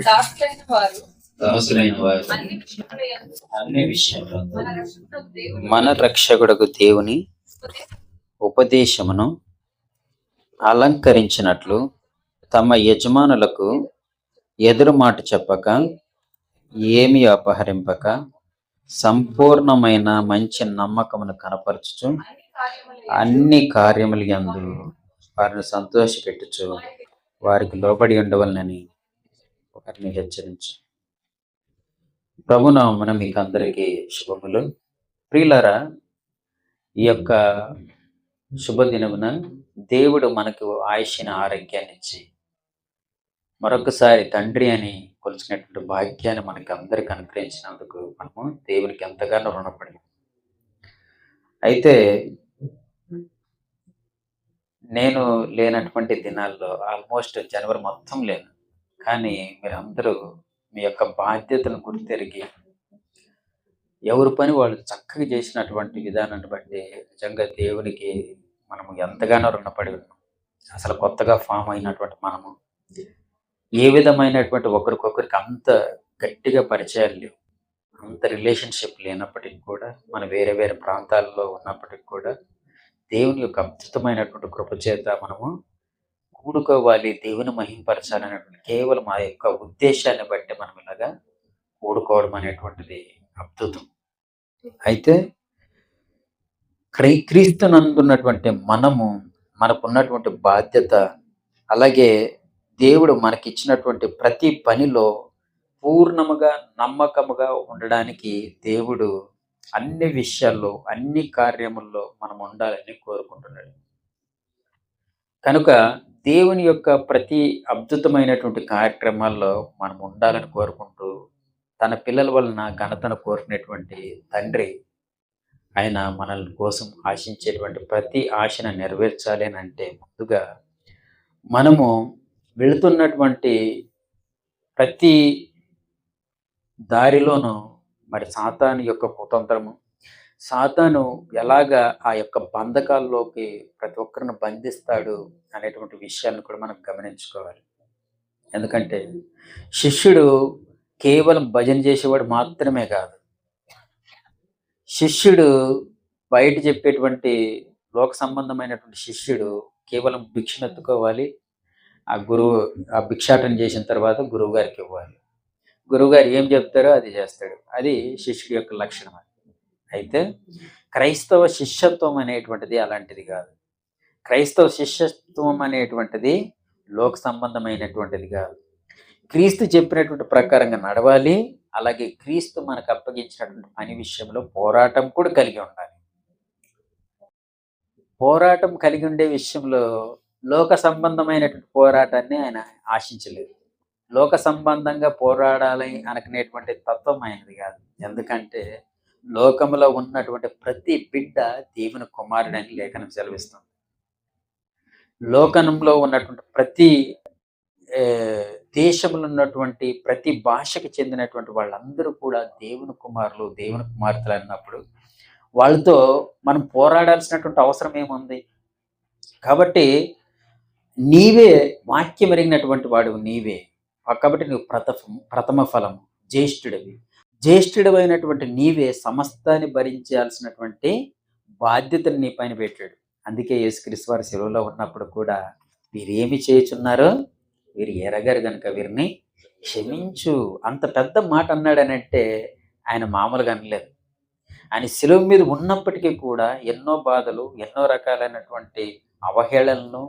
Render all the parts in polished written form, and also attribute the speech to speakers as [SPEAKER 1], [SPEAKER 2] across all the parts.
[SPEAKER 1] దాసులైన వారు
[SPEAKER 2] అన్ని విషయంలో మన రక్షకుడకు దేవుని ఉపదేశమును అలంకరించినట్లు తమ యజమానులకు ఎదురు మాట చెప్పక, ఏమి అపహరింపక, సంపూర్ణమైన మంచి నమ్మకమును కనపరచుచు అన్ని కార్యములు యందు వారిని సంతోషపెట్టుచు వారికి లోబడి ఉండవలనని వారిని హెచ్చరించు. ప్రభునామమున మీకు అందరికీ శుభములు. ప్రియులారా, ఈ యొక్క శుభదినమున దేవుడు మనకు ఆయుష్ని ఆరోగ్యాన్ని ఇచ్చి మరొకసారి తండ్రి అని కొలుచుకునేటువంటి భాగ్యాన్ని మనకి అందరికి అనుగ్రహించినందుకు మనము దేవునికి ఎంతగానో రుణపడి. అయితే నేను లేనటువంటి దినాల్లో ఆల్మోస్ట్ జనవరి మొత్తం లేను, కానీ మీరందరూ మీ యొక్క బాధ్యతను గుర్తెరిగి ఎవరి పని వాళ్ళు చక్కగా చేసినటువంటి విధానాన్ని బట్టి నిజంగా దేవునికి మనము ఎంతగానో రుణపడి ఉన్నాం. అసలు కొత్తగా ఫామ్ అయినటువంటి మనము ఏ విధమైనటువంటి ఒకరికొకరికి అంత గట్టిగా పరిచయాలు లేవు, అంత రిలేషన్షిప్ లేనప్పటికీ కూడా, మన వేరే వేరే ప్రాంతాల్లో ఉన్నప్పటికీ కూడా దేవుని యొక్క అద్భుతమైనటువంటి కృపచేత మనము కూడుకోవాలి, దేవుని మహింపరచాలనేటువంటి కేవలం ఆ యొక్క ఉద్దేశాన్ని బట్టి మనం ఇలాగా కూడుకోవడం అనేటువంటిది అద్భుతం. అయితే క్రీస్తునందున్నటువంటి మనము, మనకున్నటువంటి బాధ్యత, అలాగే దేవుడు మనకిచ్చినటువంటి ప్రతి పనిలో పూర్ణముగా నమ్మకముగా ఉండడానికి దేవుడు అన్ని విషయాల్లో, అన్ని కార్యముల్లో మనం ఉండాలని కోరుకుంటున్నాడు. కనుక దేవుని యొక్క ప్రతి అద్భుతమైనటువంటి కార్యక్రమాల్లో మనం ఉండాలని కోరుకుంటూ, తన పిల్లల వలన ఘనతను కోరుకునేటువంటి తండ్రి, ఆయన మనల్ని కోసం ఆశించేటువంటి ప్రతి ఆశను నెరవేర్చాలి అని అంటే, ముందుగా మనము వెళుతున్నటువంటి ప్రతి దారిలోనూ మరి సాతాను యొక్క కుతంత్రము, సాతాను ఎలాగా ఆ యొక్క బంధకాల్లోకి ప్రతి ఒక్కరిని బంధిస్తాడు అనేటువంటి విషయాన్ని కూడా మనం గమనించుకోవాలి. ఎందుకంటే శిష్యుడు కేవలం భజన చేసేవాడు మాత్రమే కాదు, శిష్యుడు బయట చెప్పేటువంటి లోక సంబంధమైనటువంటి శిష్యుడు కేవలం భిక్షను ఎత్తుకోవాలి, ఆ భిక్షాటన చేసిన తర్వాత గురువు గారికి ఇవ్వాలి, గురువుగారు ఏం చెప్తారో అది చేస్తాడు. అది శిష్యుడి యొక్క లక్షణం. అయితే క్రైస్తవ శిష్యత్వం అనేటువంటిది అలాంటిది కాదు. క్రైస్తవ శిష్యత్వం అనేటువంటిది లోక సంబంధమైనటువంటిది కాదు. క్రీస్తు చెప్పినటువంటి ప్రకారంగా నడవాలి, అలాగే క్రీస్తు మనకు అప్పగించినటువంటి పని విషయంలో పోరాటం కూడా కలిగి ఉండాలి. పోరాటం కలిగి ఉండే విషయంలో లోక సంబంధమైనటువంటి పోరాటాన్ని ఆయన ఆశించలేదు. లోక సంబంధంగా పోరాడాలి అనుకునేటువంటి తత్వం ఆయనది కాదు. ఎందుకంటే లోకంలో ఉన్నటువంటి ప్రతి బిడ్డ దేవుని కుమారుడని లేఖనం సెలవిస్తుంది. లోకంలో ఉన్నటువంటి ప్రతి దేశంలో ఉన్నటువంటి ప్రతి భాషకు చెందినటువంటి వాళ్ళందరూ కూడా దేవుని కుమారులు, దేవుని కుమార్తెలు అన్నప్పుడు వాళ్ళతో మనం పోరాడాల్సినటువంటి అవసరం ఏముంది? కాబట్టి నీవే వాక్యం ఎరిగినటువంటి వాడు నీవే, కాబట్టి నువ్వు ప్రథమ ఫలము, జ్యేష్ఠుడమైనటువంటి నీవే సమస్తాన్ని భరించాల్సినటువంటి బాధ్యతను నీ పైన పెట్టాడు. అందుకే యేసుక్రీస్తు వారి శిలువలో ఉన్నప్పుడు కూడా వీరేమి చేయుచున్నారో వీరు ఎరగరు గనుక వీరిని క్షమించు, అంత పెద్ద మాట అన్నాడనంటే ఆయన మామూలుగా అనలేదు. ఆయన శిలువ మీద ఉన్నప్పటికీ కూడా ఎన్నో బాధలు, ఎన్నో రకాలైనటువంటి అవహేళనను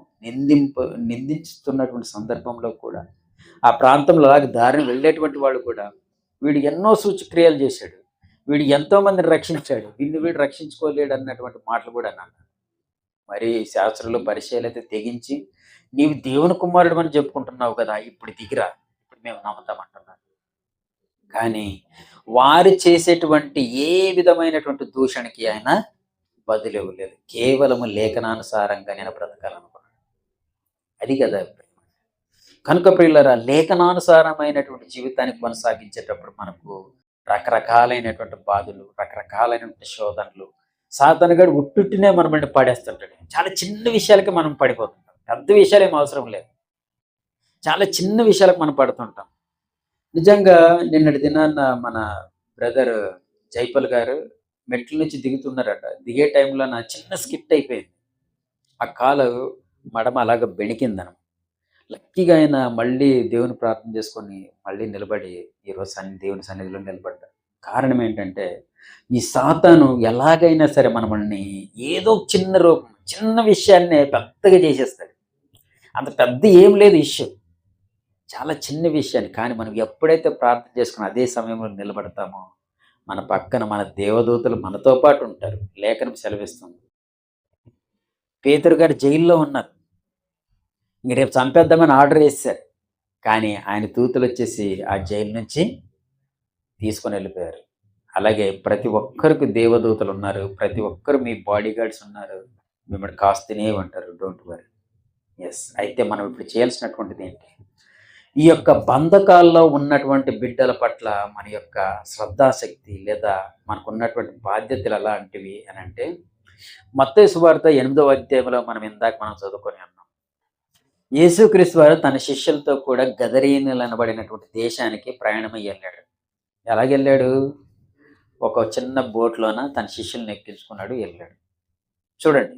[SPEAKER 2] నిందిస్తున్నటువంటి సందర్భంలో కూడా ఆ ప్రాంతంలో దారిని వెళ్ళేటువంటి వాళ్ళు కూడా వీడు ఎన్నో సూచక్రియలు చేశాడు, వీడు ఎంతో మందిని రక్షించాడు, వీడు రక్షించుకోలేడు అన్నటువంటి మాటలు కూడా అన్నాడు. మరి శాస్త్రులు పరిచయాలు అయితే తెగించి నీవు దేవుని కుమారుడు అని చెప్పుకుంటున్నావు కదా, ఇప్పుడు దిగిరా, ఇప్పుడు మేము నమ్ముతామంటున్నాను. కానీ వారు చేసేటువంటి ఏ విధమైనటువంటి దూషణకి ఆయన బదులు ఇవ్వలేదు. కేవలము లేఖనానుసారంగా నేను బ్రతకాలనుకున్నాను. అది కదా. కనుక ప్రియులారా, లేఖనానుసారమైనటువంటి జీవితాన్ని కొనసాగించేటప్పుడు మనకు రకరకాలైనటువంటి బాధలు, రకరకాలైనటువంటి శోధనలు, సాతానుగాడు ఉట్టునే మనల్ని పడేస్తుంటాడు. చాలా చిన్న విషయాలకి మనం పడిపోతుంటాం, పెద్ద విషయాలు ఏం అవసరం లేదు. చాలా చిన్న విషయాలకు మనం పడుతుంటాం. నిజంగా నిన్నటి దినాన మన బ్రదర్ జైపాల్ గారు మెట్ల నుంచి దిగుతున్నారట. దిగే టైంలో నా చిన్న స్కిట్ అయిపోయింది. ఆ కాలు మడమ అలాగ బెణికిందనమాట. లక్కీగా ఆయన మళ్ళీ దేవుని ప్రార్థన చేసుకొని మళ్ళీ నిలబడి ఈరోజు దేవుని సన్నిధిలో నిలబడ్డారు. కారణం ఏంటంటే, ఈ సాతాను ఎలాగైనా సరే మనల్ని ఏదో చిన్న రూపం, చిన్న విషయాన్నే పెద్దగా చేసేస్తాడు. అంత పెద్ద ఏం లేదు ఇష్యూ. చాలా చిన్న విషయాన్ని. కానీ మనం ఎప్పుడైతే ప్రార్థన చేసుకొని అదే సమయంలో నిలబడతామో, మన పక్కన మన దేవదూతలు మనతో పాటు ఉంటారు. లేఖనం సెలవిస్తుంది. పేతురు గారు జైల్లో ఉన్నారు. ఇంక రేపు చంపేద్దామని ఆర్డర్ వేసేశారు. కానీ ఆయన దూతలొచ్చేసి ఆ జైలు నుంచి తీసుకొని వెళ్ళిపోయారు. అలాగే ప్రతి ఒక్కరికి దేవదూతలున్నారు. ప్రతి ఒక్కరు మీ బాడీ గార్డ్స్ ఉన్నారు. మిమ్మల్ని కాస్తూనే ఉంటారు. Don't worry. యెస్. అయితే మనం ఇప్పుడు చేయాల్సినటువంటిది ఏంటి? ఈ యొక్క బంధకాల్లో ఉన్నటువంటి బిడ్డల పట్ల మన యొక్క శ్రద్ధాశక్తి లేదా మనకున్నటువంటి బాధ్యతలు ఎలాంటివి అనంటే, మత్తయి సువార్త 8వ అధ్యాయంలో మనం చదువుకొని ఉన్నాం. యేసుక్రీస్తు వారు తన శిష్యులతో కూడా గదరీనులు అనబడినటువంటి దేశానికి ప్రయాణమై వెళ్ళాడు. ఎలాగెళ్ళాడు? ఒక చిన్న బోట్‌లోన తన శిష్యుల్ని ఎక్కించుకున్నాడు, వెళ్ళాడు. చూడండి,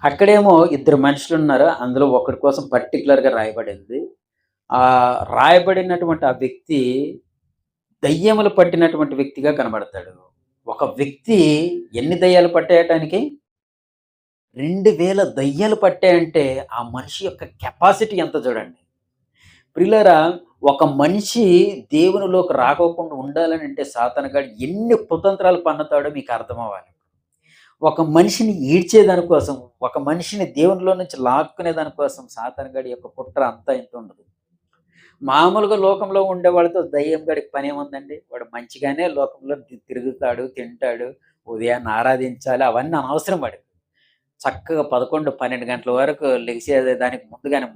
[SPEAKER 2] అక్కడేమో ఇద్దరు మనుషులున్నారు. అందులో ఒకడి కోసం పర్టిక్యులర్‌గా రాయబడింది. రాయబడినటువంటి ఆ వ్యక్తి దయ్యములు పట్టినటువంటి వ్యక్తిగా కనబడతాడు. ఒక వ్యక్తి ఎన్ని దయ్యాలు పట్టాయటానికి? 2000 దయ్యాలు పట్టాయంటే ఆ మనిషి యొక్క కెపాసిటీ ఎంత చూడండి. ప్రియులారా, ఒక మనిషి దేవునిలోకి రాకోకుండా ఉండాలనంటే సాతానుగాడు ఎన్ని కుతంత్రాలు పన్నుతాడో మీకు అర్థమవ్వాలి. ఒక మనిషిని ఈడ్చేదాని కోసం, ఒక మనిషిని దేవునిలో నుంచి లాక్కునే దానికోసం సాతానుగాడి యొక్క కుట్ర అంతా ఇంత ఉండదు. మామూలుగా లోకంలో ఉండే వాళ్ళతో దయ్యం గడికి పనేముందండి? వాడు మంచిగానే లోకంలో తిరుగుతాడు, తింటాడు, ఉదయాన్నే ఆరాధించాలి, అవన్నీ అనవసరం వాడికి. చక్కగా 11, 12 గంటల వరకు లెగిసేదే దానికి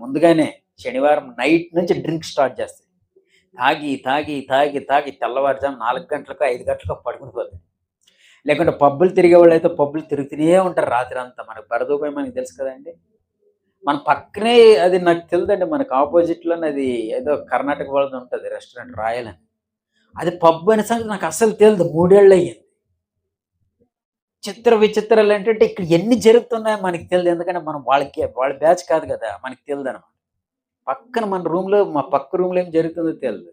[SPEAKER 2] ముందుగానే శనివారం నైట్ నుంచి డ్రింక్ స్టార్ట్ చేస్తాడు. తాగి తెల్లవారుజాము 4 గంటలకు, 5 గంటలకు పడుకుని పోతాడు. లేకుంటే పబ్బులు తిరిగేవాళ్ళైతే పబ్బులు తిరుగుతూనే ఉంటారు రాత్రంతా. మనకు బరదూపాయి మనకు తెలుసు కదండీ! మన పక్కనే అది నాకు తెలీదండి. మనకు ఆపోజిట్‌లోనే అది ఏదో కర్ణాటక వాళ్ళది ఉంటది రెస్టారెంట్ రాయల్ అని. అది పబ్ అనే సంగతి నాకు అస్సలు తెలీదు. 3 ఏళ్లయ్యింది. విచిత్రాలేంటంటే ఇక్కడ ఎన్ని జరుగుతున్నాయో మనకి తెలీదు. ఎందుకంటే మనం వాళ్ళ బ్యాచ్ కాదు కదా! మనకి తెలీదనమాట. పక్కన మన రూమ్‌లో మా పక్క రూమ్‌లో ఏం జరుగుతుందో తెలీదు.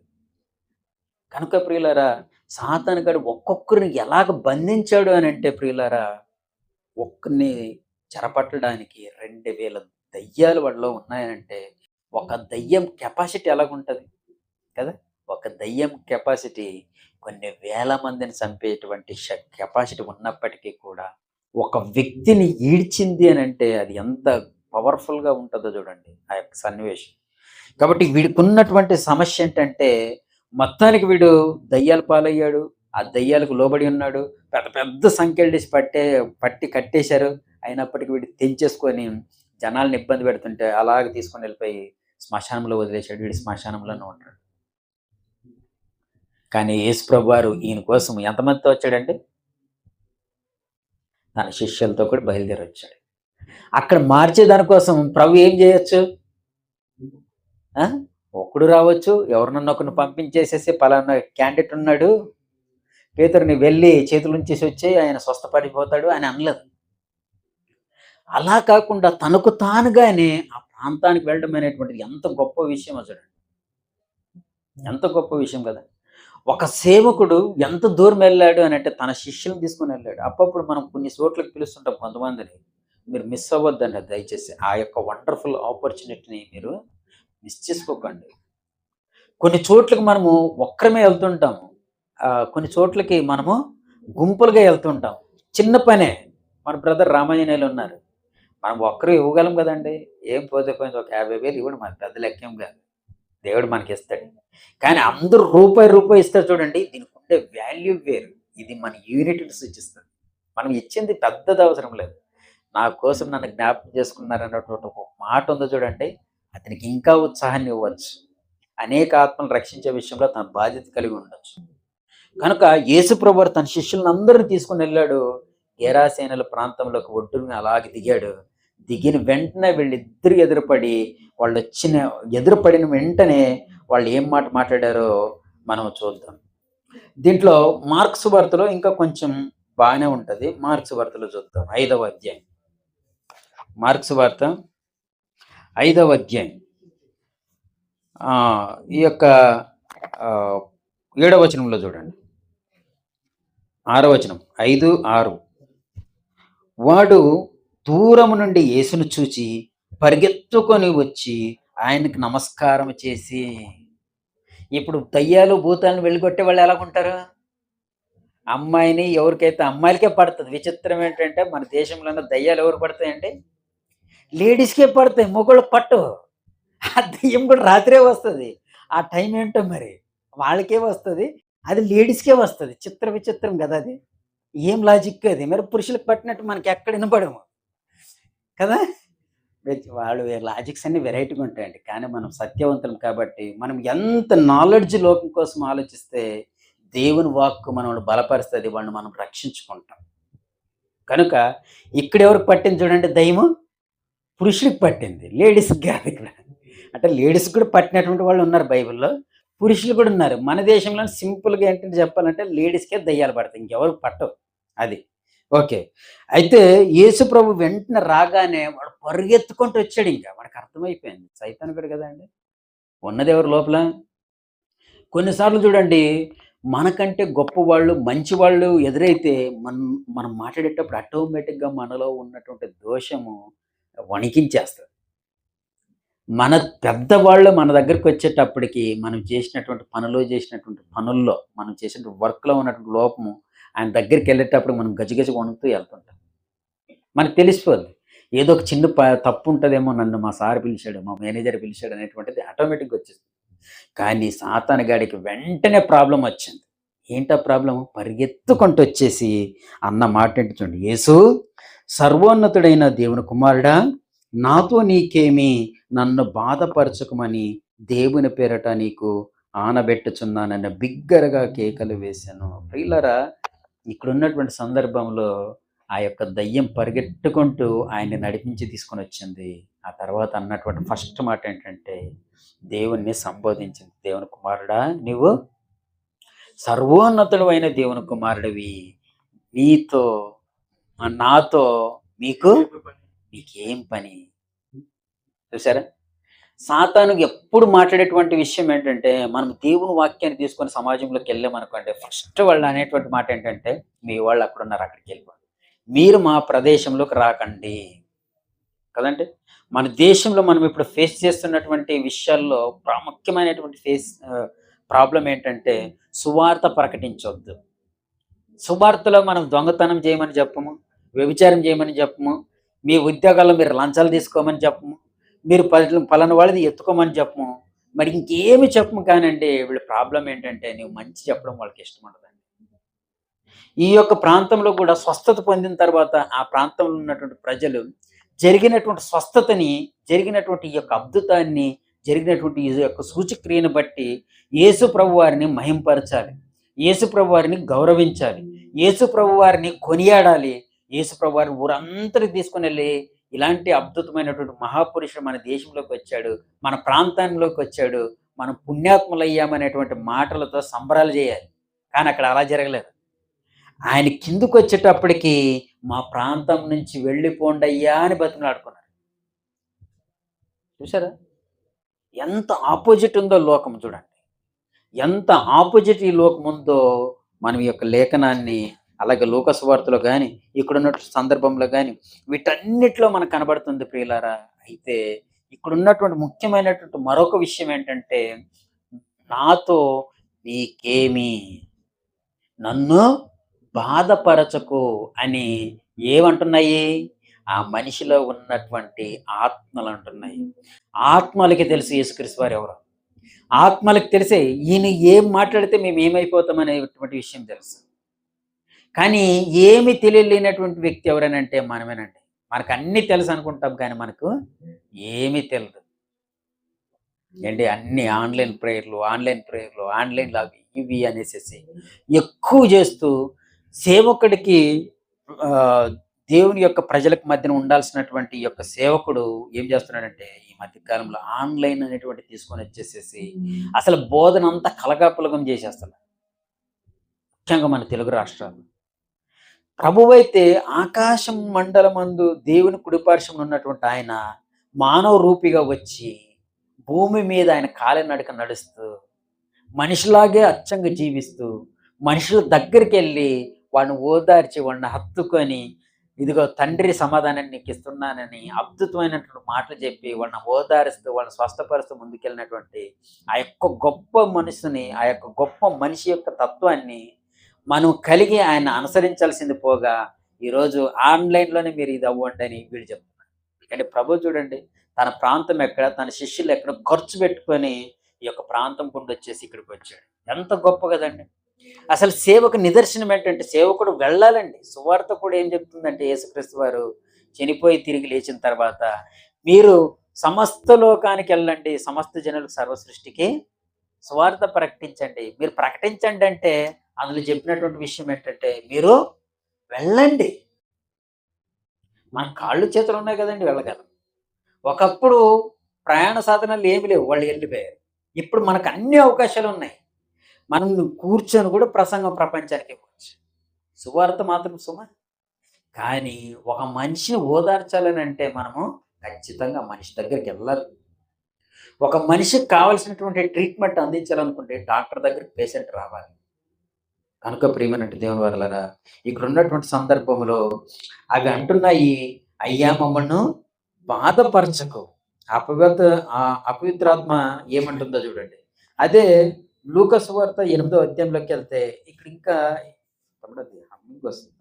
[SPEAKER 2] కనుక ప్రియులారా, సాతానుగాడు ఒక్కొక్కరిని ఎలాగ బంధించాడు అనంటే ప్రియులారా, ఒక్కడిని చెరపట్టడానికి 2000 దయ్యాలు వాడిలో ఉన్నాయంటే, ఒక దయ్యం కెపాసిటీ ఎలాగుంటది కదా! ఒక దయ్యం కెపాసిటీ కొన్ని వేల మందిని చంపేటువంటి కెపాసిటీ ఉన్నప్పటికీ కూడా, ఒక వ్యక్తిని ఈడ్చింది అనంటే అది ఎంత పవర్‌ఫుల్‌గా ఉంటదో చూడండి ఆ యొక్క సన్నివేశం. కాబట్టి వీడికున్నటువంటి సమస్య ఏంటంటే, మొత్తానికి వీడు దయ్యాల పాలయ్యాడు. ఆ దయ్యాలకు లోబడి ఉన్నాడు. పెద్ద పెద్ద సంకెళ్ళేసి పట్టి కట్టేశారు. అయినప్పటికి వీడు తెంచేసుకొని జనాల్ని ఇబ్బంది పెడుతుంటే అలాగే తీసుకొని వెళ్ళిపోయి శ్మశానంలో వదిలేసాడు. వీడు శ్మశానంలోనే ఉంటాడు. కానీ యేసు ప్రభువారు ఈయన కోసం ఎంతమందితో వచ్చాడంటే, తన శిష్యులతో కూడా బయలుదేరి వచ్చాడు. అక్కడ మార్చే దానికోసం ప్రభు ఏం చేయొచ్చు? ఒక్కడు రావచ్చు, ఎవరినన్నా ఒకరిని పంపించేసేసి పలానా క్యాండిడేట్ ఉన్నాడు, పేతురుని వెళ్ళి చేతులు ఉంచేసి వచ్చి ఆయన స్వస్థపడిపోతాడు అని అనలేదు. అలా కాకుండా తనకు తానుగానే ఆ ప్రాంతానికి వెళ్ళడం అనేటువంటిది ఎంత గొప్ప విషయమో చూడండి. ఎంత గొప్ప విషయం కదా! ఒక సేవకుడు ఎంత దూరం వెళ్ళాడు అనంటే తన శిష్యులను తీసుకొని వెళ్ళాడు. అప్పుడప్పుడు మనం కొన్ని చోట్లకి పిలుస్తుంటాం కొంతమందిని. మీరు మిస్ అవ్వద్దండి దయచేసి. ఆ యొక్క వండర్‌ఫుల్ ఆపర్చునిటీని మీరు మిస్ చేసుకోకండి. కొన్ని చోట్లకి మనము ఒక్కరమే వెళ్తుంటాము. కొన్ని చోట్లకి మనము గుంపులుగా వెళ్తుంటాం. చిన్న పనే. మన బ్రదర్ రామాంజనేయులు ఉన్నారు. మనం ఒక్కరు ఇవ్వగలం కదండీ! ఏం పోతే పోయింది, ఒక 50,000 ఇవ్వండి, మనకు పెద్ద లెక్కేం కాదు. దేవుడు మనకిస్తాడు. కానీ అందరూ రూపాయి ఇస్తారు చూడండి. దీనికి ఉండే వాల్యూ వేరు. ఇది మన యూనిటీని సూచిస్తుంది. మనం ఇచ్చింది పెద్దది అవసరం లేదు. నా కోసం నన్ను జ్ఞాపకం చేసుకున్నారన్నటువంటి ఒక మాట ఉందో చూడండి. అతనికి ఇంకా ఉత్సాహాన్ని ఇవ్వచ్చు. అనేక ఆత్మలను రక్షించే విషయంలో తన బాధ్యత కలిగి ఉండొచ్చు. కనుక యేసు ప్రభువారు తన శిష్యులందరిని తీసుకొని వెళ్ళాడు. గెరాసేనల ప్రాంతంలోకి ఒడ్డున అలాగే దిగాడు. దిగిన వెంటనే వీళ్ళిద్దరు ఎదురుపడి వాళ్ళు వచ్చిన ఎదురుపడిన వెంటనే వాళ్ళు ఏం మాట మాట్లాడారో మనం చూద్దాం. దీంట్లో మార్క్స్ వార్తలో ఇంకా కొంచెం బాగానే ఉంటుంది. మార్క్స్ వార్తలో చూద్దాం 5వ అధ్యాయం. మార్క్స్ వార్త 5వ అధ్యాయం ఈ యొక్క 7వ వచనంలో చూడండి. 6వ వచనం 5:6. వాడు దూరము నుండి యేసును చూచి పరిగెత్తుకొని వచ్చి ఆయనకు నమస్కారం చేసి. ఇప్పుడు దయ్యాలు భూతాలను వెళ్ళగొట్టే వాళ్ళు ఎలాగుంటారు? అమ్మాయిని ఎవరికైతే అమ్మాయిలకే పడుతుంది. విచిత్రం ఏంటంటే మన దేశంలో దయ్యాలు ఎవరు పడతాయంటే లేడీస్కే పడతాయి, మొగోళ్ళకి పట్టవు. ఆ దెయ్యం కూడా రాత్రే వస్తుంది. ఆ టైం ఏంటో మరి వాళ్ళకే వస్తుంది, అది లేడీస్కే వస్తుంది. విచిత్రం కదా అది. ఏం లాజిక్ అది? మరి పురుషులకు పట్టినట్టు మనకి ఎక్కడ వినపడము కదా. వాళ్ళు లాజిక్స్ అన్ని వెరైటీగా ఉంటాయండి. కానీ మనం సత్యవంతులం కాబట్టి మనం ఎంత నాలెడ్జ్ లోకం కోసం ఆలోచిస్తే దేవుని వాక్కు మనల్ని బలపరుస్తుంది, వాళ్ళని మనం రక్షించుకుంటాం. కనుక ఇక్కడ ఎవరికి పట్టింది చూడండి దయ్యము? పురుషుడికి పట్టింది, లేడీస్కి కాదు. ఇక్కడ అంటే లేడీస్ కూడా పట్టినటువంటి వాళ్ళు ఉన్నారు బైబిల్లో, పురుషులు కూడా ఉన్నారు. మన దేశంలో సింపుల్గా ఏంటంటే చెప్పాలంటే లేడీస్కే దయ్యాలు పడతాయి, ఇంకెవరికి పట్టవు. అది ఓకే. అయితే యేసు ప్రభు వెంటనే రాగానే వాడు పరిగెత్తుకుంటూ వచ్చాడు. ఇంకా వాడికి అర్థమైపోయింది సైతానుడు కదా అండి ఉన్నది ఎవరు లోపల. కొన్నిసార్లు చూడండి, మనకంటే గొప్ప వాళ్ళు మంచి వాళ్ళు ఎదురైతే మనం మాట్లాడేటప్పుడు ఆటోమేటిక్గా మనలో ఉన్నటువంటి దోషము వణికించేస్తుంది. మన పెద్దవాళ్ళు మన దగ్గరికి వచ్చేటప్పటికి మనం చేసినటువంటి పనుల్లో మనం చేసినటువంటి వర్క్లో ఉన్నటువంటి లోపము ఆయన దగ్గరికి వెళ్ళేటప్పుడు మనం గజగజ వణుకుతూ వెళ్తుంటాం. మనకు తెలిసిపోద్ది ఏదో ఒక చిన్న తప్పు ఉంటుందేమో, నన్ను మా సార్ పిలిచాడు, మా మేనేజర్ పిలిచాడు అనేటువంటిది ఆటోమేటిక్గా వచ్చేస్తుంది. కానీ సాతాను గాడికి వెంటనే ప్రాబ్లం వచ్చింది. ఏంటా ప్రాబ్లం? పరిగెత్తుకుంటూ వచ్చేసి అన్న మాట ఏంటి చూడండి. యేసు, సర్వోన్నతుడైన దేవుని కుమారుడా, నాతో నీకేమి, నన్ను బాధపరచుకోమని దేవుని పేరట నీకు ఆనబెట్టుచున్నానన్న బిగ్గరగా కేకలు వేశాను. ప్రియులారా, ఇక్కడ ఉన్నటువంటి సందర్భంలో ఆ యొక్క దయ్యం పరిగెట్టుకుంటూ ఆయన్ని నడిపించి తీసుకొని వచ్చింది. ఆ తర్వాత అన్నటువంటి ఫస్ట్ మాట ఏంటంటే దేవుణ్ణి సంబోధించింది. దేవుని కుమారుడా, నీవు సర్వోన్నతుడు అయిన దేవుని కుమారుడివి, నీతో నాతో మీకేం పని? చూసారా, సాతానుకు ఎప్పుడు మాట్లాడేటువంటి విషయం ఏంటంటే, మనం దేవుని వాక్యాన్ని తీసుకొని సమాజంలోకి వెళ్ళామనుకోండి, ఫస్ట్ వాళ్ళు అనేటువంటి మాట ఏంటంటే, మీ వాళ్ళు అక్కడ ఉన్నారు, అక్కడికి వెళ్ళిపోండి, మీరు మా ప్రదేశంలోకి రాకండి కదండి. మన దేశంలో మనం ఇప్పుడు ఫేస్ చేస్తున్నటువంటి విషయాల్లో ప్రాముఖ్యమైనటువంటి ప్రాబ్లం ఏంటంటే సువార్త ప్రకటించవద్దు. సువార్తలో మనం దొంగతనం చేయమని చెప్పము, వ్యభిచారం చేయమని చెప్పము, మీ ఉద్యోగాల్లో మీరు లంచాలు తీసుకోమని చెప్పము, మీరు పలానా వాళ్ళది ఎత్తుకోమని చెప్పము, మరి ఇంకేమి చెప్పము. కానండి వీళ్ళ ప్రాబ్లం ఏంటంటే నువ్వు మంచి చెప్పడం వాళ్ళకి ఇష్టం ఉండదండి. ఈ యొక్క ప్రాంతంలో కూడా స్వస్థత పొందిన తర్వాత ఆ ప్రాంతంలో ఉన్నటువంటి ప్రజలు జరిగినటువంటి స్వస్థతని, జరిగినటువంటి ఈ యొక్క అద్భుతాన్ని, జరిగినటువంటి ఈ యొక్క సూచక్రియను బట్టి యేసు ప్రభు వారిని మహింపరచాలి, యేసు ప్రభు వారిని గౌరవించాలి, యేసు ప్రభు వారిని కొనియాడాలి. యేసు ప్రభు వారిని ఊరంతరికి తీసుకుని వెళ్ళి ఇలాంటి అద్భుతమైనటువంటి మహాపురుషుడు మన దేశంలోకి వచ్చాడు, మన ప్రాంతంలోకి వచ్చాడు, మనం పుణ్యాత్ములయ్యామనేటువంటి మాటలతో సంబరాలు చేయాలి. కానీ అక్కడ అలా జరగలేదు. ఆయన కిందకు వచ్చేటప్పటికి మా ప్రాంతం నుంచి వెళ్ళిపోండి అయ్యా అని బతిమలాడుకున్నారు. చూసారా ఎంత ఆపోజిట్ ఉందో లోకం. చూడండి ఎంత ఆపోజిట్ ఈ లోకం ఉందో. మనం ఈ యొక్క లేఖనాన్ని అలాగే లూకాసు వార్తలో కానీ ఇక్కడ ఉన్నటువంటి సందర్భంలో కానీ వీటన్నిటిలో మనకు కనబడుతుంది ప్రియులారా. అయితే ఇక్కడ ఉన్నటువంటి ముఖ్యమైనటువంటి మరొక విషయం ఏంటంటే, నాతో నీకేమి, నన్ను బాధపరచకు అని ఏమంటున్నాయి? ఆ మనిషిలో ఉన్నటువంటి ఆత్మలు అంటున్నాయి. ఆత్మలకి తెలుసు యేసుక్రీస్తు వారు ఎవరు. ఆత్మలకు తెలిసే ఈయన ఏం మాట్లాడితే మేము ఏమైపోతాం అనేటువంటి విషయం తెలుసు. కానీ ఏమి తెలియలేనటువంటి వ్యక్తి ఎవరనంటే మనమేనండి. మనకు అన్నీ తెలుసు అనుకుంటాం, కానీ మనకు ఏమీ తెలియదు ఏంటి. అన్ని ఆన్లైన్ ప్రేయర్లు, ఆన్లైన్ లాగ్ ఇవి అనేసి ఎక్కువ చేస్తూ సేవకుడికి దేవుని యొక్క ప్రజలకు మధ్యన ఉండాల్సినటువంటి ఈ యొక్క సేవకుడు ఏం చేస్తున్నాడంటే ఈ మధ్య కాలంలో ఆన్లైన్ అనేటువంటి తీసుకొని వచ్చేసేసి అసలు బోధన అంతా కలగాపులగం చేసేస్తారు, ముఖ్యంగా మన తెలుగు రాష్ట్రాలు. ప్రభువైతే ఆకాశం మండలమందు దేవుని కుడిపార్శ్వమున ఉన్నటువంటి ఆయన మానవ రూపిగా వచ్చి భూమి మీద ఆయన కాలినడక నడుస్తూ మనిషిలాగే అచ్చంగా జీవిస్తూ మనుషుల దగ్గరికి వెళ్ళి వాడిని ఓదార్చి వాడిని హత్తుకొని ఇదిగో తండ్రి సమాధానాన్ని నీకు ఇస్తున్నానని అద్భుతమైనటువంటి మాటలు చెప్పి వాళ్ళని ఓదారుస్తూ వాళ్ళని స్వస్థపరుస్తూ ముందుకెళ్ళినటువంటి ఆ యొక్క గొప్ప మనసుని, ఆ యొక్క గొప్ప మనిషి యొక్క తత్వాన్ని మనం కలిగి ఆయన అనుసరించాల్సింది పోగా ఈరోజు ఆన్లైన్లోనే మీరు ఇది అవ్వండి అని వీళ్ళు చెప్తున్నారు. కానీ ప్రభు చూడండి, తన ప్రాంతం ఎక్కడ, తన శిష్యులు ఎక్కడ ఖర్చు పెట్టుకొని ఈ యొక్క ప్రాంతం గుండా వచ్చేసి ఇక్కడికి వచ్చాడు. ఎంత గొప్ప కదండి. అసలు సేవకు నిదర్శనం ఏంటంటే సేవకుడు వెళ్ళాలండి. సువార్త కూడా ఏం చెప్తుందంటే యేసుక్రీస్తు వారు చనిపోయి తిరిగి లేచిన తర్వాత మీరు సమస్త లోకానికి వెళ్ళండి, సమస్త జనులకు సర్వ సృష్టికి సువార్త ప్రకటించండి. మీరు ప్రకటించండి అంటే అందులో చెప్పినటువంటి విషయం ఏంటంటే మీరు వెళ్ళండి. మన కాళ్ళు చేతులు ఉన్నాయి కదండి, వెళ్ళగలం. ఒకప్పుడు ప్రయాణ సాధనాలు ఏమి లేవు, వాళ్ళు వెళ్ళిపోయారు. ఇప్పుడు మనకు అన్ని అవకాశాలు ఉన్నాయి. మనం కూర్చొని కూడా ప్రసంగం ప్రపంచానికి ఇవ్వచ్చు. సువార్త మాత్రం కానీ ఒక మనిషిని ఓదార్చాలని అంటే మనము ఖచ్చితంగా మనిషి దగ్గరికి వెళ్ళాలి. ఒక మనిషికి కావాల్సినటువంటి ట్రీట్మెంట్ అందించాలనుకుంటే డాక్టర్ దగ్గరికి పేషెంట్ రావాలి. కనుక ప్రియమైనటువంటి దేవుని వారలారా, ఇక్కడ ఉన్నటువంటి సందర్భంలో అవి అంటున్నాయి, అయ్యా మమ్మల్ని బాధపరచకు. అపవిత్రాత్మ ఏమంటుందో చూడండి. అదే లూకా సువార్త 8వ అధ్యాయంలోకి వెళ్తే ఇక్కడ ఇంకా వస్తుంది.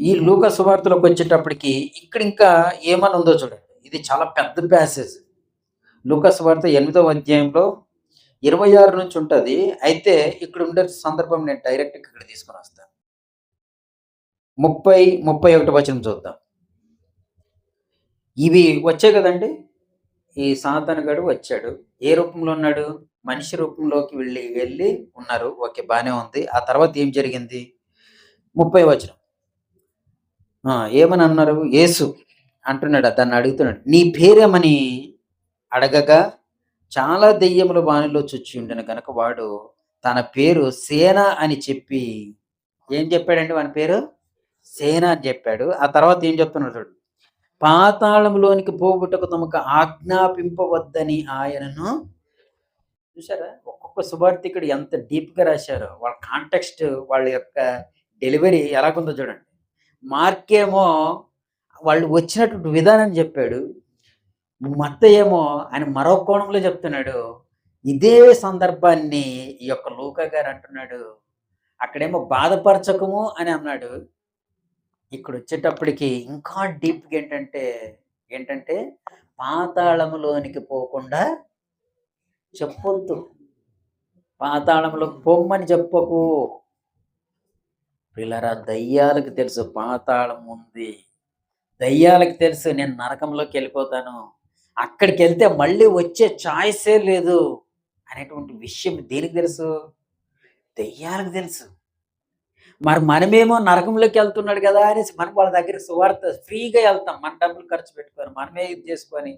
[SPEAKER 2] ఈ లూకా సువార్తలోకి వచ్చేటప్పటికి ఇక్కడ ఇంకా ఏమని ఉందో చూడండి. ఇది చాలా పెద్ద ప్యాసేజ్. లూకా సువార్త 8వ అధ్యాయంలో 26 నుంచి ఉంటుంది. అయితే ఇక్కడ ఉండే సందర్భం నేను డైరెక్ట్ ఇక్కడ తీసుకొని వస్తాను. 30-31 వచనం చూద్దాం. ఇవి వచ్చాయి కదండి. ఈ సాతానుగాడు వచ్చాడు. ఏ రూపంలో ఉన్నాడు? మనిషి రూపంలోకి వెళ్ళి ఉన్నారు. ఓకే, బానే ఉంది. ఆ తర్వాత ఏం జరిగింది? 30వ వచనం. ఏమని అన్నారు? యేసు అంటున్నాడు, దాన్ని అడుగుతున్నాడు, నీ పేరేమని అడగగా చాలా దెయ్యముల వానిలో చొచ్చి ఉండను కనుక వాడు తన పేరు సేన అని చెప్పి ఏం చెప్పాడండి? వాని పేరు సేన అని చెప్పాడు. ఆ తర్వాత ఏం చెప్తున్నాడు చూడు, పాతాళంలోనికి పోగొట్టకు తమకు ఆజ్ఞాపింపవద్దని ఆయనను. చూసారా, ఒక్కొక్క సువార్తికుడు ఎంత డీప్గా రాశారో. వాళ్ళ కాంటెక్స్ట్, వాళ్ళ యొక్క డెలివరీ ఎలాగుందో చూడండి. మార్కేమో వాళ్ళు వచ్చినటువంటి విధానం చెప్పాడు. మత్తయి ఏమో ఆయన మరో కోణంలో చెప్తున్నాడు. ఇదే సందర్భాన్ని ఈ యొక్క లూకా గారు అంటున్నాడు. అక్కడేమో బాధపరచకము అని అన్నాడు. ఇక్కడ వచ్చేటప్పటికి ఇంకా డీప్గా ఏంటంటే పాతాళములోనికి పోకుండా చెప్పొద్దు, పాతాళంలోకి పొమ్మని చెప్పకు. పిల్లరా, దయ్యాలకు తెలుసు పాతాళం ఉంది. దయ్యాలకు తెలుసు నేను నరకంలోకి వెళ్ళిపోతాను, అక్కడికి వెళ్తే మళ్ళీ వచ్చే ఛాయిసే లేదు అనేటువంటి విషయం దేనికి తెలుసు? దెయ్యాలకు తెలుసు. మరి మనమేమో నరకంలోకి వెళ్తున్నాడు కదా అనేసి మనం వాళ్ళ దగ్గర సువార్త ఫ్రీగా వెళ్తాం. మన డబ్బులు ఖర్చు పెట్టుకొని మనమే ఇది చేసుకొని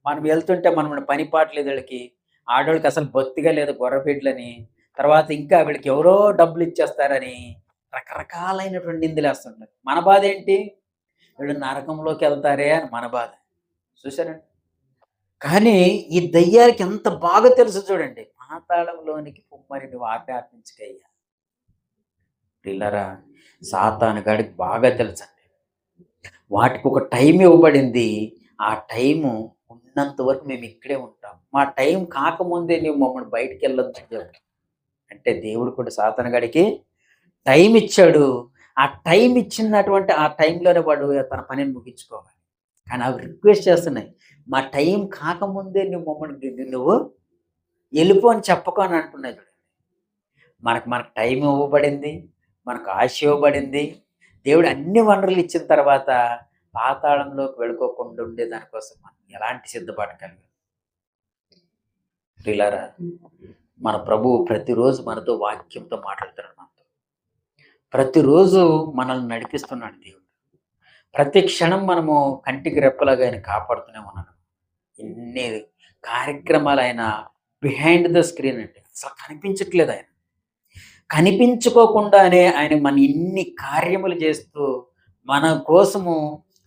[SPEAKER 2] మనం వెళ్తుంటే మనం పని పాటలేదు. వీళ్ళకి ఆడవాళ్ళకి అసలు బొత్తిగా లేదు, గొర్రెబిడ్లని. తర్వాత ఇంకా వీళ్ళకి ఎవరో డబ్బులు ఇచ్చేస్తారని రకరకాలైనటువంటి నిందలు వేస్తుంటారు. మన బాధ ఏంటి? వీళ్ళు నరకంలోకి వెళ్తారే అని మన బాధ. చూసారండి. కానీ ఈ దయ్యాలకి ఎంత బాగా తెలుసు చూడండి. పాతాళంలోనికి పొమ్మని నువ్వు ఆజ్ఞాపించకయ్యా. పిల్లరా, సాతాను గాడికి బాగా తెలుసండి. వాటికి ఒక టైం ఇవ్వబడింది. ఆ టైము ఉన్నంత వరకు మేము ఇక్కడే ఉంటాం. మా టైం కాకముందే నువ్వు మమ్మల్ని బయటికి వెళ్ళొద్దు అని చెప్పు. అంటే దేవుడు కూడా సాతాను గాడికి టైం ఇచ్చాడు. ఆ టైం ఇచ్చినటువంటి ఆ టైంలోనే వాడు తన పనిని ముగించుకోవాలి. కానీ అవి రిక్వెస్ట్ చేస్తున్నాయి, మా టైం కాకముందే నువ్వు వెళ్ళిపో అని చెప్పకు అని అంటున్నాయి. మనకు టైం ఇవ్వబడింది, మనకు ఆశ ఇవ్వబడింది. దేవుడు అన్ని వనరులు ఇచ్చిన తర్వాత పాతాళంలోకి వెళ్ళుకోకుండా ఉండే దానికోసం మనం ఎలాంటి సిద్ధపాటు కలిగి. ప్రియులారా, మన ప్రభువు ప్రతిరోజు మనతో వాక్యంతో మాట్లాడుతున్నాడు. మనతో ప్రతిరోజు మనల్ని నడిపిస్తున్నాడు దేవుడు. ప్రతి క్షణం మనము కంటికి రెప్పలాగా ఆయన కాపాడుతూనే ఉన్నాడు. ఎన్ని కార్యక్రమాలు ఆయన బిహైండ్ ద స్క్రీన్ అండి. అసలు కనిపించట్లేదు ఆయన. కనిపించుకోకుండానే ఆయన మన ఇన్ని కార్యములు చేస్తూ మన కోసము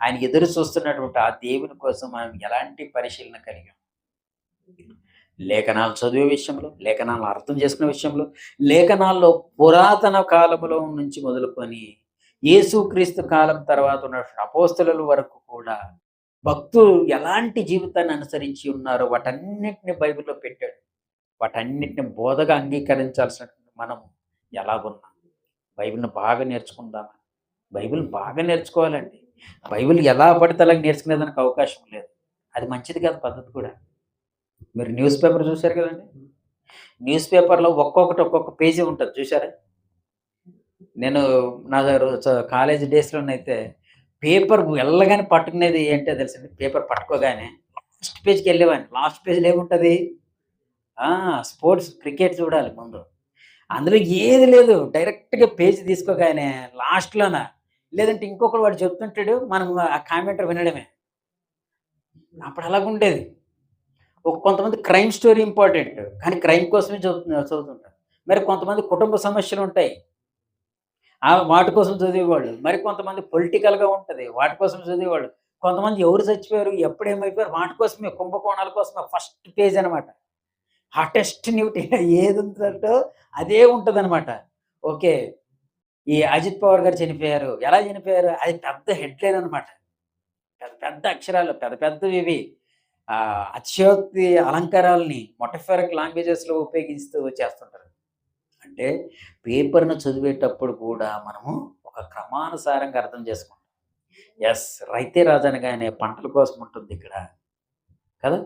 [SPEAKER 2] ఆయన ఎదురు చూస్తున్నటువంటి ఆ దేవుని కోసం మనం ఎలాంటి పరిశీలన కలిగాం. లేఖనాలు చదివే విషయంలో, లేఖనాలను అర్థం చేసుకునే విషయంలో, లేఖనాల్లో పురాతన కాలములో నుంచి మొదలుకొని యేసుక్రీస్తు కాలం తర్వాత ఉన్న అపోస్తలుల వరకు కూడా భక్తులు ఎలాంటి జీవితాన్ని అనుసరించి ఉన్నారో వాటన్నిటిని బైబిల్‌లో పెట్టాడు. వాటన్నిటిని బోధగా అంగీకరించాల్సినటువంటి మనం ఎలాగున్నాం? బైబిల్‌ని బాగా నేర్చుకుందామా? బైబిల్‌ని బాగా నేర్చుకోవాలండి. బైబిల్ ఎలా పడితే అలాగ నేర్చుకునేదానికి అవకాశం లేదు. అది మంచిది కాదు పద్ధతి కూడా. మీరు న్యూస్ పేపర్ చూసారు కదండీ! న్యూస్ పేపర్‌లో ఒక్కొక్క పేజీ ఉంటది చూసారా? నేను నా కాలేజీ డేస్‌లోనైతే పేపర్ వెళ్ళగానే పట్టుకునేది ఏంటో తెలుసండి? పేపర్ పట్టుకోగానే ఫస్ట్ పేజ్‌కెళ్ళేవాడిని. లాస్ట్ పేజ్‌లో ఏముంటది? ఆ! స్పోర్ట్స్ క్రికెట్ చూడాలి ముందు. అందులో ఏది లేదు. డైరెక్ట్‌గా పేజ్ తీసుకోగానే లాస్ట్‌లోన లేదంటే ఇంకొకడు వాడు చెప్తుంటాడు. మనం ఆ కామెంటర్ వినడమే. అప్పుడు అలాగుండేది. కొంతమంది క్రైమ్ స్టోరీ ఇంపార్టెంట్. కానీ క్రైమ్ కోసమే చదువుతుంటారు. మరి కొంతమంది కుటుంబ సమస్యలుంటాయి. వాటి కోసం చదివేవాళ్ళు. మరి కొంతమంది పొలిటికల్‌గా ఉంటది. వాటి కోసం చదివేవాళ్ళు. కొంతమంది ఎవరు చచ్చిపోయారు, ఎప్పుడేమైపోయారు వాటి కోసమే కుంభకోణాల కోసమే ఫస్ట్ పేజ్ అనమాట. హాటెస్ట్ న్యూట్ ఏదుందంటో అదే ఉంటదనమాట. ఓకే. ఈ అజిత్ పవార్ గారు చనిపోయారు. ఎలా చనిపోయారు? అది పెద్ద హెడ్‌లైన్ అనమాట. పెద్ద పెద్ద అక్షరాలు పెద్ద పెద్దవివి. అతిశయోక్తి అలంకారాల్ని మొటఫరిక్ లాంగ్వేజెస్‌లో ఉపయోగిస్తూ చేస్తుంటారు. అంటే పేపర్‌ను చదివేటప్పుడు కూడా మనము ఒక క్రమానుసారంగా అర్థం చేసుకుంటాం. యెస్. రైతే రాజు అనగానే పంటల కోసం ఉంటుందిక్కడ. కదా!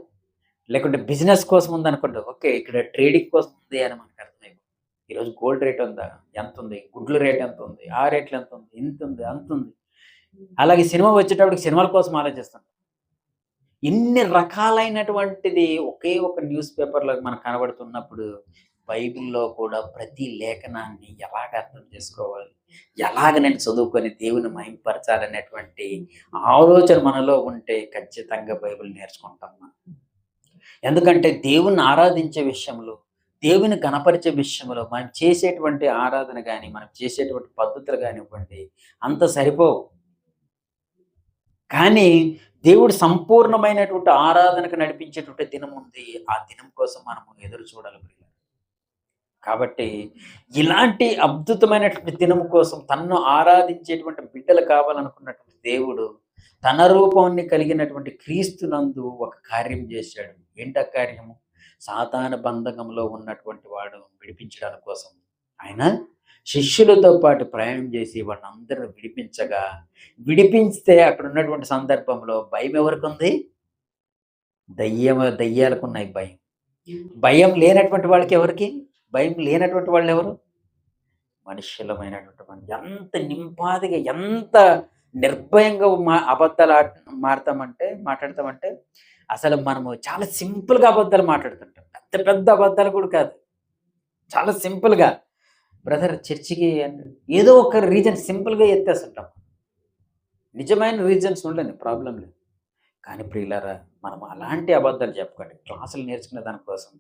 [SPEAKER 2] లేకుంటే బిజినెస్ కోసం ఉందనుకోండి. ఓకే. ఇక్కడ ట్రేడింగ్ కోసం ఉంది అని మనకు అర్థమైపోతుంది. ఈరోజు గోల్డ్ రేట్ ఉందా? ఎంతుంది? గుడ్ల రేట్ ఎంతుంది? ఆ రేట్లు ఎంతుంది? ఇంతుంది, అంతుంది. అలాగే సినిమా వచ్చేటప్పటికి సినిమాల కోసం ఆలోచిస్తాం. ఇన్ని రకాలైనటువంటిది ఒకే ఒక న్యూస్ పేపర్‌లో మనకు కనబడుతున్నప్పుడు, బైబిల్‌లో కూడా ప్రతి లేఖనాన్ని ఎలాగ అర్థం చేసుకోవాలి? ఎలాగ నేను చదువుకొని దేవుని మహిమపరచాలనేటువంటి ఆలోచన మనలో ఉంటే ఖచ్చితంగా బైబిల్ నేర్చుకుంటాం మనం. ఎందుకంటే దేవుణ్ణి ఆరాధించే విషయంలో, దేవుని గణపరిచే విషయంలో మనం చేసేటువంటి ఆరాధన గాని, మనం చేసేటువంటి పద్ధతులు గానివ్వండి అంత సరిపోవు. కానీ దేవుడు సంపూర్ణమైనటువంటి ఆరాధనకు నడిపించేటువంటి దినం ఉంది. ఆ దినం కోసం మనము ఎదురు చూడాలి ప్రియులారా. కాబట్టి ఇలాంటి అద్భుతమైనటువంటి దినం కోసం తనను ఆరాధించేటువంటి బిడ్డలు కావాలనుకున్నటువంటి దేవుడు తన రూపాన్ని కలిగినటువంటి క్రీస్తునందు ఒక కార్యం చేశాడు. ఏంటా కార్యము? సాతాను బంధకంలో ఉన్నటువంటి వాడు విడిపించడానికి కోసం ఆయన శిష్యులతో పాటు ప్రయాణం చేసి వాళ్ళందరిని విడిపించగా, విడిపిస్తే అక్కడ ఉన్నటువంటి సందర్భంలో భయం ఎవరికుంది? దయ్యాలకున్నాయి భయం. భయం లేనటువంటి వాళ్ళకి ఎవరికి? భయం లేనటువంటి వాళ్ళెవరు? మనుష్యులమైనటువంటి మనం. ఎంత నింపాదిగా, ఎంత నిర్భయంగా అబద్ధాలు మాట్లాడతామంటే అసలు మనము చాలా సింపుల్‌గా అబద్ధాలు మాట్లాడుతుంటాం. పెద్ద పెద్ద అబద్ధాలు కూడా కాదు. చాలా సింపుల్‌గా బ్రదర్ చర్చికి ఏదో ఒక రీజన్ సింపుల్‌గా ఎత్తేస్తుంటాం. నిజమైన రీజన్స్ ఉండని ప్రాబ్లమ్ లేదు. కానీ ప్రియులారా మనం అలాంటి అబద్ధాలు చెప్పకండి. క్లాసులు నేర్చుకునే దానికోసం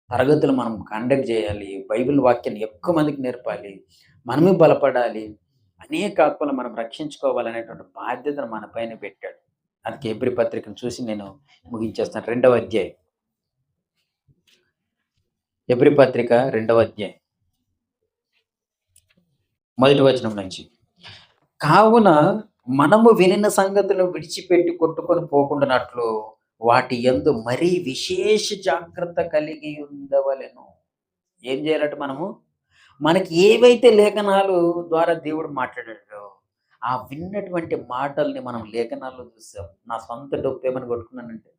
[SPEAKER 2] తరగతులు మనం కండక్ట్ చేయాలి. బైబిల్ వాక్యాన్ని ఎక్కువ మందికి నేర్పాలి. మనమే బలపడాలి. అనేక ఆత్మలను మనం రక్షించుకోవాలనేటువంటి బాధ్యతను మన పైన పెట్టాడు. అందుకే హెబ్రీ పత్రికను చూసి నేను ముగించేస్తాను. 2వ అధ్యాయం. హెబ్రీ పత్రిక 2వ అధ్యాయం. మొదటి వచనం నుంచి. కావున మనము వినిన సంగతులను విడిచిపెట్టి కొట్టుకొని పోకుండానట్లు వాటి యందు మరీ విశేష జాగ్రత్త కలిగి ఉండవలెను. ఏం చేయాలట మనము? మనకి ఏవైతే లేఖనాలు ద్వారా దేవుడు మాట్లాడాడో, ఆ విన్నటువంటి మాటల్ని మనం లేఖనాల్లో చూసాం. నా సొంత డొక్కు ఏమని కొట్టుకున్నానంటే,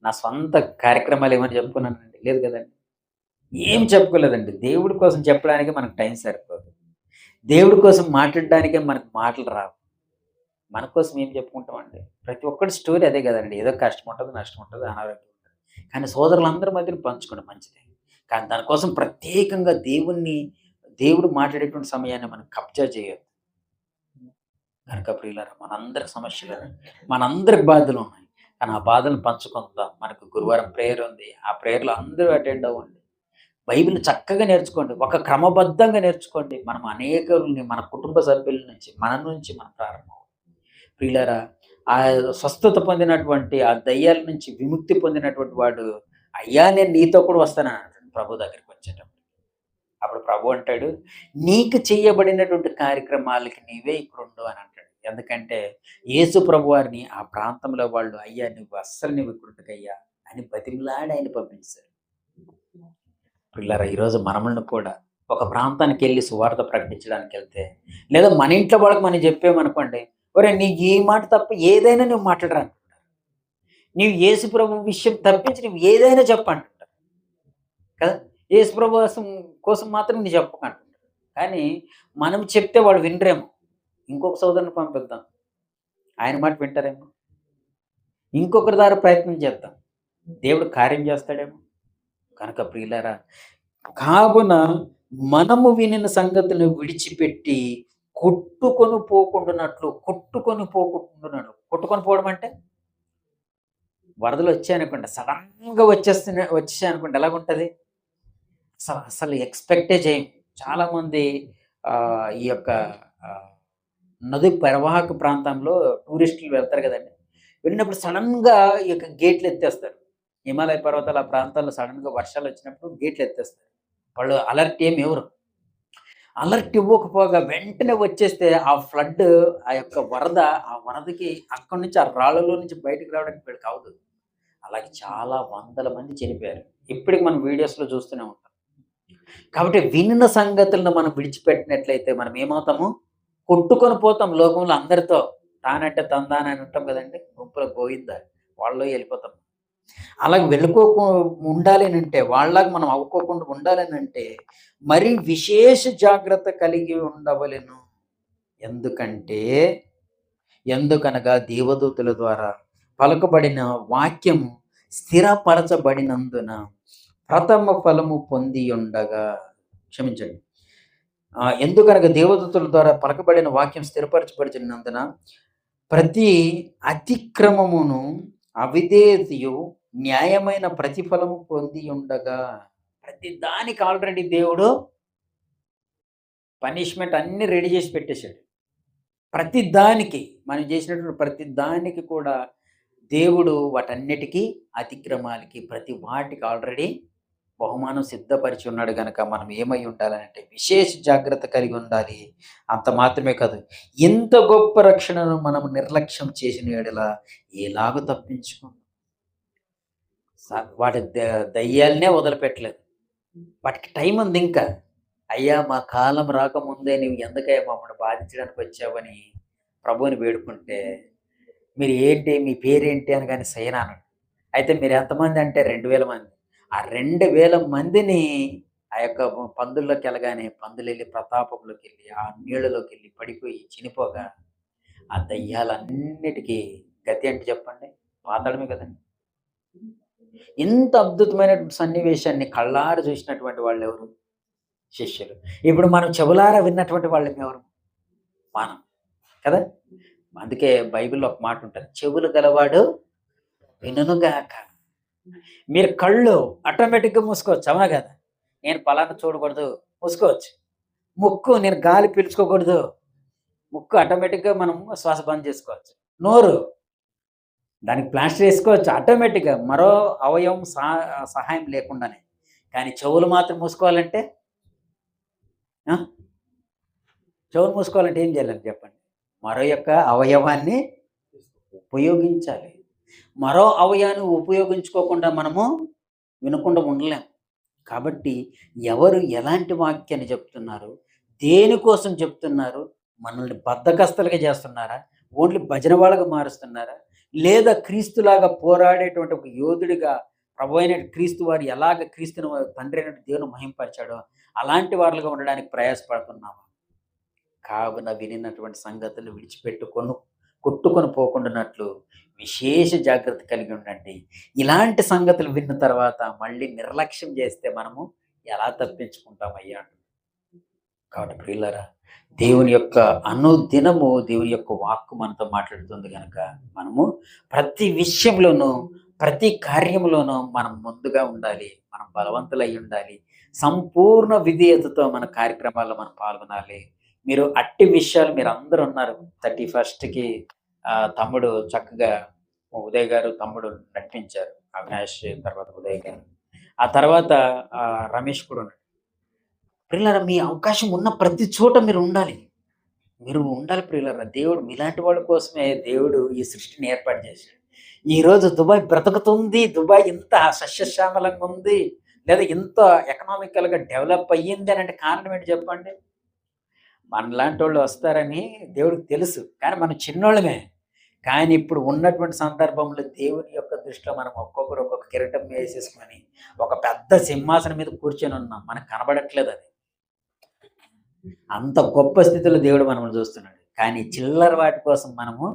[SPEAKER 2] నా సొంత కార్యక్రమాలు ఏమని చెప్పుకున్నానండి? లేదు కదండి. ఏం చెప్పుకోలేదండి. దేవుడి కోసం చెప్పడానికి మనకు టైం సరిపోదు. దేవుడి కోసం మాట్లాడడానికే మనకు మాటలు రావు. మన కోసం ఏం చెప్పుకుంటామండి? ప్రతి ఒక్కటి స్టోరీ అదే కదండీ. ఏదో కష్టం ఉంటది, నష్టం ఉంటది, అనారోగ్యం ఉంటది. కానీ సోదరులందరి మధ్యన పంచుకోవడం మంచిదే. కానీ దానికోసం ప్రత్యేకంగా దేవుడు మాట్లాడేటువంటి సమయాన్ని మనం కబ్జా చేయొద్దు. కనుక ప్రియులారా, మనందరి సమస్యలు, మనందరికి బాధలు ఉన్నాయి. కానీ ఆ బాధలను పంచుకుందాం. మనకు గురువారం ప్రేయర్ ఉంది. ఆ ప్రేయర్‌లో అందరూ అటెండ్ అవ్వండి. బైబిల్ చక్కగా నేర్చుకోండి. ఒక క్రమబద్ధంగా నేర్చుకోండి. మనం అనేకుల్ని మన కుటుంబ సభ్యుల నుంచి, మన నుంచి మనం ప్రారంభం. ప్రియులారా, ఆ స్వస్థత పొందినటువంటి, ఆ దయ్యాల నుంచి విముక్తి పొందినటువంటి వాడు, "అయ్యా! నేను నీతో కూడా వస్తానని" అంటాడు ప్రభు దగ్గరికి వచ్చేటప్పుడు. అప్పుడు ప్రభు అంటాడు, "నీకు చేయబడినటువంటి కార్యక్రమాలకి నీవే ఇక్కడుండు" అని అంటాడు. ఎందుకంటే యేసు ప్రభువారిని ఆ ప్రాంతంలో వాళ్ళు, "అయ్యా! నువ్వు అస్సలు నువ్వు ఇక్కడుండకయ్యా" అని బతిమిలాడి ఆయన పంపించారు. పిల్లరా, ఈరోజు మనములను కూడా ఒక ప్రాంతానికెళ్ళి సువార్త ప్రకటించడానికెళ్తే, లేదా మన ఇంట్లో వాళ్ళకి మనం చెప్పామనుకోండి, "ఒరేయ్! నీకు ఈ మాట తప్ప ఏదైనా నువ్వు మాట్లాడరా" అంటుంటారు. నీవు యేసు ప్రభు విషయం తప్పించి నువ్వు ఏదైనా చెప్పు అంటుంటారు కదా! యేసు ప్రభు కోసం మాత్రం నువ్వు చెప్పకు అంటుంటారు. కానీ మనం చెప్తే వాళ్ళు వినరేమో. ఇంకొక సోదరుని పంపిద్దాం. ఆయన మాట వింటారేమో. ఇంకొకరి ద్వారా ప్రయత్నం చేద్దాం. దేవుడు కార్యం చేస్తాడేమో. కనుక ప్రియులారా, కావున మనము వినిన సంగతులను విడిచిపెట్టి కొట్టుకొని పోవడం అంటే వరదలు వచ్చాయనుకోండి, సడన్‌గా వచ్చేసాయనుకోండి ఎలాగుంటది? అసలు ఎక్స్‌పెక్టే చేయం. చాలామంది ఈ యొక్క ఆహ్, నది పరివాహక ప్రాంతంలో టూరిస్టులు వెళ్తారు గదండీ! వెళ్ళినప్పుడు సడెన్‌గా ఈ యొక్క గేట్లు ఎత్తేస్తారు. హిమాలయ పర్వతాల ఆ ప్రాంతాల్లో సడెన్‌గా వర్షాలొచ్చినప్పుడు గేట్లు ఎత్తేస్తారు. వాళ్ళు అలర్ట్ ఏమి ఇవ్వరు. అలర్ట్ ఇవ్వకపోగా వెంటనే వచ్చేస్తే ఆ ఫ్లడ్, ఆ యొక్క వరద, ఆ వరదకి అక్కడి నుంచి ఆ రాళ్ళలో నుంచి బయటికి రావడానికి వీళ్ళకి అవ్వదు. అలాగే చాలా వందల మంది చనిపోయారు. ఇప్పటికి మనం వీడియోస్‌లో చూస్తూనే ఉంటాం. కాబట్టి వినిన సంగతులను మనం విడిచిపెట్టినట్లయితే మనం ఏమవుతాము? కొట్టుకొని పోతాం లోకంలో అందరితో. తానంటే తందాన అని అంటాం కదండీ! గుంపులో గోవిందా వాళ్ళలో ఎళ్ళిపోతాం. అలాగ ఉండాలనంటే, వాళ్ళలాగా మనం అవ్వుకోకుండా ఉండాలనంటే, మరి విశేష జాగ్రత్త కలిగి ఉండవలెను. ఎందుకంటే, ఎందుకనగా దేవదూతల ద్వారా పలుకబడిన వాక్యము స్థిరపరచబడినందున ప్రథమ ఫలము పొందియుండగా, క్షమించండి. ఎందుకనగా దేవదూతల ద్వారా పలకబడిన వాక్యం స్థిరపరచబడినందున ప్రతి అతిక్రమమును, అవిధేయతయు న్యాయమైన ప్రతిఫలము పొందియుండగా, ప్రతి దానికి ఆల్రెడీ దేవుడు పనిష్మెంట్ అన్నీ రెడీ చేసి పెట్టేసాడు. ప్రతి దానికి, మనం చేసినటువంటి ప్రతి దానికి కూడా దేవుడు వాటన్నిటికి, అతిక్రమాలకి, ప్రతి వాటికి ఆల్రెడీ బహుమానం సిద్ధపరిచి ఉన్నాడు గనక మనం ఏమై ఉండాలనంటే విశేష జాగ్రత్త కలిగి ఉండాలి. అంత మాత్రమే కాదు, ఇంత గొప్ప రక్షణను మనం నిర్లక్ష్యం చేసిన యెడల ఎలాగ తప్పించుకుందాం? వాటి దయ్యాలనే వదిలిపెట్టలేదు. వాటికి టైం ఉంది ఇంకా. "అయ్యా! మా కాలం రాకముందే నువ్వు ఎందుకయ్యా మమ్మల్ని బాధించడానికి వచ్చావని" ప్రభువుని వేడుకుంటే, "మీరు ఏంటి? మీ పేరేంటి?" అనగానే సైనా అన్నాడు. "అయితే మీరు ఎంతమంది?" అంటే 2000 మంది. ఆ 2000 మందిని ఆ యొక్క పందుల్లోకెళ్ళగానే పందులెళ్ళి ప్రతాపంలోకెళ్ళి, ఆ నీళ్ళలోకెళ్ళి పడిపోయి చనిపోగా, ఆ దయ్యాలన్నిటికి గతి ఏంటి చెప్పండి? పాతాళమే కదండీ! ఇంత అద్భుతమైనటువంటి సన్నివేశాన్ని కళ్ళారా చూసినటువంటి వాళ్ళెవరు? శిష్యులు. ఇప్పుడు మనం చెవులారా విన్నటువంటి వాళ్ళెవరు? మనం. కదా! అందుకే బైబిల్‌లో ఒక మాట ఉంటది. చెవులు గలవాడు వినుగాక. మీరు కళ్ళు ఆటోమేటిక్‌గా మూసుకోవచ్చు. అవునా కదా! నేను పలానా చూడకూడదు, మూసుకోవచ్చు. ముక్కు నేను గాలి పీల్చుకోకూడదు. ముక్కు ఆటోమేటిక్‌గా మనం శ్వాస బంద్ చేసుకోవచ్చు. నోరు దానికి ప్లాస్టర్ ఏసుకోవచ్చు ఆటోమేటిక్‌గా మరో అవయవం సహాయం లేకుండానే. కానీ చెవులు మాత్రం మూసుకోవాలంటే ఆ! చెవులు మూసుకోవాలంటే ఏం చేయాలండి చెప్పండి? మరో యొక్క అవయవాన్ని ఉపయోగించాలి. మరో అవయాన్ని ఉపయోగించుకోకుండా మనము వినకుండా ఉండలేం. కాబట్టి ఎవరు ఎలాంటి వాక్యాన్ని చెప్తున్నారు? దేనికోసం చెప్తున్నారు? మనల్ని బద్ధకస్తులుగా చేస్తున్నారా? ఓన్లీ భజన వాళ్ళగా మారుస్తున్నారా? లేదా క్రీస్తులాగా పోరాడేటువంటి ఒక యోధుడిగా ప్రభువైన క్రీస్తు వారు ఎలాగ క్రీస్తును తండ్రి అయిన దేవుని మహింపరిచాడో అలాంటి వారులుగా ఉండడానికి ప్రయాసపడుతున్నామా? కావున వినినటువంటి సంగతులు కొట్టుకొని పోకుండానట్లు విశేష జాగ్రత్త కలిగి ఉండండి. ఇలాంటి సంగతులు విన్న తర్వాత మళ్ళీ నిర్లక్ష్యం చేస్తే మనము ఎలా తప్పించుకుంటామయ్యా? కాబట్టి ప్రియులారా, దేవుని యొక్క అనుదినము దేవుని యొక్క వాక్కు మనతో మాట్లాడుతుంది గనక, మనము ప్రతి విషయంలోనూ, ప్రతి కార్యంలోనూ మనం ముందుగా ఉండాలి. మనం బలవంతులై ఉండాలి. సంపూర్ణ విధేయతతో మన కార్యక్రమాల్లో మనం పాల్గొనాలి. మీరు అట్టి విషయాలు మీరందరూ ఉన్నారు. 31కి తమ్ముడు చక్కగా ఉదయ్ గారు, తమ్ముడు నడిపించారు. అవినాష్ తర్వాత ఉదయ్ గారు. ఆ తర్వాత రమేష్ కూడా ఉన్నాడు. ప్రియులారా, మీ అవకాశం ఉన్న ప్రతి చోట మీరు ఉండాలి. మీరు ఉండాలి ప్రియులారా. దేవుడు మీలాంటి వాళ్ళ కోసమే దేవుడు ఈ సృష్టిని ఏర్పాటు చేశాడు. ఈరోజు దుబాయ్ బ్రతుకుతుంది. దుబాయ్ ఇంత సస్యశ్యామలంగా ఉంది. లేదా ఇంత ఎకనామికల్‌గా డెవలప్ అయ్యింది అనంటే కారణం ఏంటి చెప్పండి? మనలాంటోళ్ళు వస్తారని దేవుడికి తెలుసు. కానీ మనం చిన్నోళ్ళమే. కానీ ఇప్పుడు ఉన్నటువంటి సందర్భంలో దేవుని యొక్క దృష్టిలో మనం ఒక్కొక్కరు ఒక్కొక్క కిరీటం వేసేసుకొని ఒక పెద్ద సింహాసనం మీద కూర్చొని ఉన్నాం. మనకు కనబడట్లేదది. అంత గొప్ప స్థితిలో దేవుడు మనల్ని చూస్తున్నాడు. కానీ చిల్లర వాటి కోసం మనము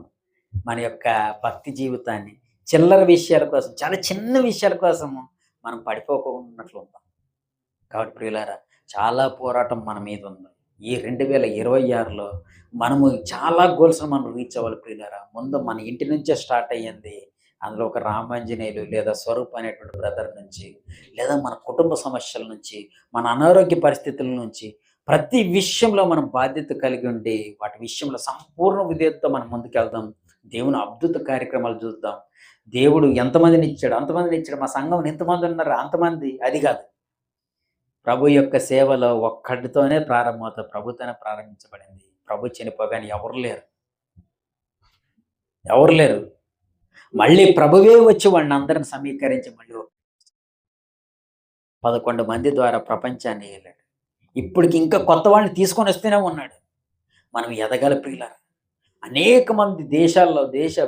[SPEAKER 2] మన యొక్క భక్తి జీవితాన్ని, చిల్లర విషయాల కోసం, చాలా చిన్న విషయాల కోసము మనం పడిపోకున్నట్లు ఉందాం. కాబట్టి ప్రియులారా, చాలా పోరాటం మన మీద ఉంది. ఈ 2026లో మనము చాలా గోల్స్‌ని మనం రీచ్ అవ్వాలి ప్రియులారా. ముందు మన ఇంటి నుంచే స్టార్ట్ అయ్యింది. అందులో ఒక రామాంజనేయులు లేదా స్వరూప్ అనేటువంటి బ్రదర్ నుంచి, లేదా మన కుటుంబ సమస్యల నుంచి, మన అనారోగ్య పరిస్థితుల నుంచి, ప్రతి విషయంలో మనం బాధ్యత కలిగి ఉండి, వాటి విషయంలో సంపూర్ణ విధేయతతో మనం ముందుకెళ్దాం. దేవుని అద్భుత కార్యక్రమాలు చూద్దాం. దేవుడు ఎంతమందినిచ్చాడు, అంతమందినిచ్చాడు. మా సంఘంలో ఎంతమంది ఉన్నారు, అంతమంది అది కాదు. ప్రభు యొక్క సేవలో ఒక్కడితోనే ప్రారంభమవుతుంది. ప్రభుతోనే ప్రారంభించబడింది. ప్రభు చనిపోగానే ఎవరు లేరు. ఎవరు లేరు. మళ్ళీ ప్రభువే వచ్చి వాడిని అందరిని సమీకరించి మళ్ళీ 11 మంది ద్వారా ప్రపంచాన్ని ఏలాడు. ఇప్పటికి ఇంకా కొత్త వాళ్ళని తీసుకొని వస్తూనే ఉన్నాడు. మనం ఎదగాలి ప్రియులారా. అనేక మంది దేశాల్లో,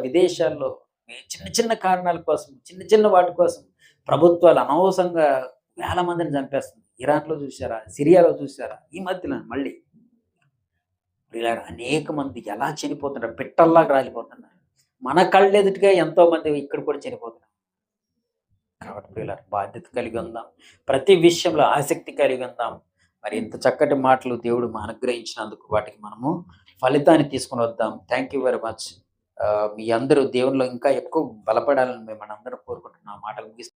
[SPEAKER 2] విదేశాల్లో చిన్న చిన్న కారణాల కోసం, చిన్న చిన్న వాటి కోసం ప్రభుత్వాలు అనవసరంగా వేల మందిని చంపేస్తుంది. ఇరాన్‌లో చూసారా? సిరియాలో చూసారా? ఈ మధ్యన మళ్ళీ ప్రియులారా, అనేక మంది ఎలా చనిపోతున్నారు, పిట్టల్లాగా రాలిపోతున్నారు. మన కళ్ళెదుటగా ఎంతో మంది ఇక్కడ కూడా చనిపోతున్నారు. కాబట్టి ప్రియులారా, బాధ్యత కలిగి ఉందాం. ప్రతి విషయంలో ఆసక్తి కలిగి ఉందాం. మరి ఇంత చక్కటి మాటలు దేవుడు అనుగ్రహించినందుకు వాటికి మనము ఫలితాన్ని తీసుకొని వద్దాం. Thank you very much. మీ అందరూ దేవునిలో ఇంకా ఎక్కువ బలపడాలని మేము మనందరం కోరుకుంటున్నాం. మాటలు ముగిస్తున్నాం.